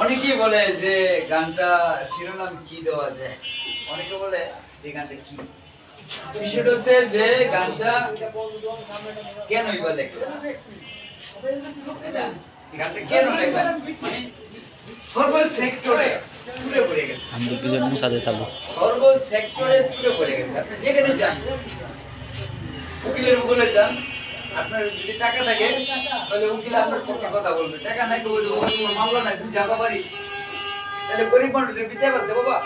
অনেকেই বলে যে গানটা শিরোনাম কি দেওয়া যায়, অনেকে বলে যে গানটা কি। বিষয়টা হচ্ছে যে গানটা কেনই বা লেখা, তাই না? গানটা কেন লেখা মানে সর্ব সেক্টরে চুরে পড়ে গেছে, সর্ব সেক্টরে চুরে পড়ে গেছে। আপনি যেখানে যান, উকিলের বলে যান, আপনার যদি টাকা থাকে তাহলে উকিল আপনার পক্ষে কথা বলবে, টাকা নাই কবে দেবো, তোমার মামলা নাই, তুমি যাবা বাড়ি। তাহলে গরিব মানুষের বিচার আছে বাবা।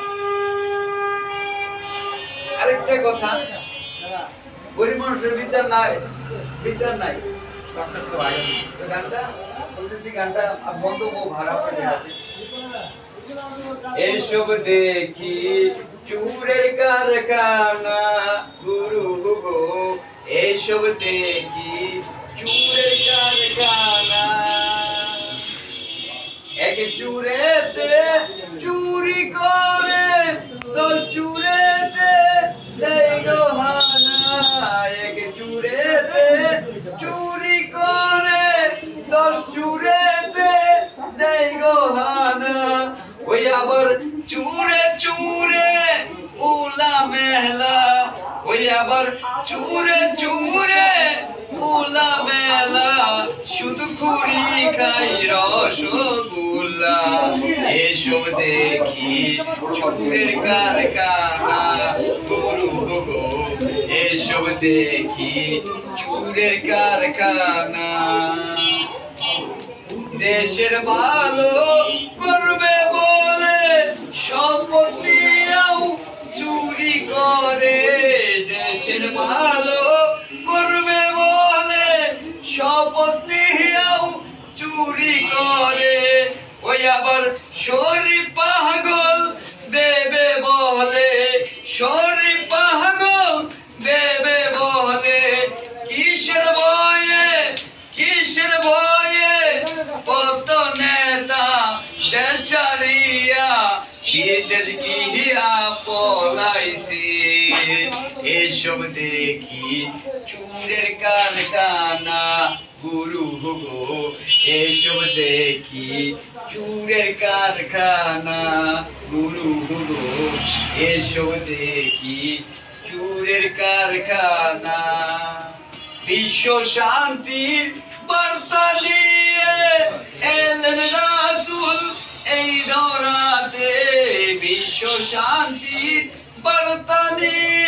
আরেকটা কথা, গরিব মানুষের বিচার নাই, বিচার নাই, সরকার তো আয়। গানটা বলতেছি, গানটা বন্ধ ভাড়া আপনাদের হাতে। এসব দেখি চুরের কারখানা গুরু গো, এসব দেখি চুরের কারখানা। এক চুরেতে চুরি করে, 10 চুরেতে দেয় গো হানা। এক চুরেতে চুরি করে, 10 চুরেতে দেয় গো হানা। ওই আবার চুরে চুরে উলা মেলা, ওই আবার চুরে চুরে উলা মেলা, শুধু খুরি খাই রসগোল্লা। এসব দেখি চুরের কারখানা গরু গো, এসব দেখি চুরের কারখানা। দেশের ভালো করবে বলে সম্পত্তিও চুরি করে, দেশের ভালো করবে বলে সম্পত্তিও চুরি করে। ওই আবার শরীফ পাগল দেবে বলে, শরীফ পাগল দেবে বলে, কিসের বয়ে, কিসের বয়ে কত নেতা দেশারিয়া ঈদের গিয়া পলাইছে। এসব দেখি চুরের কারখানা গুরু গো, এসব দেখি চুরের কারখানা গুরু গো, এসব দেখি চুরের কারখানা। বিশ্ব শান্তির বার্তা নিয়ে এলেন রাসূল এই ধরাতে, বিশ্ব শান্তির বার্তা নিয়ে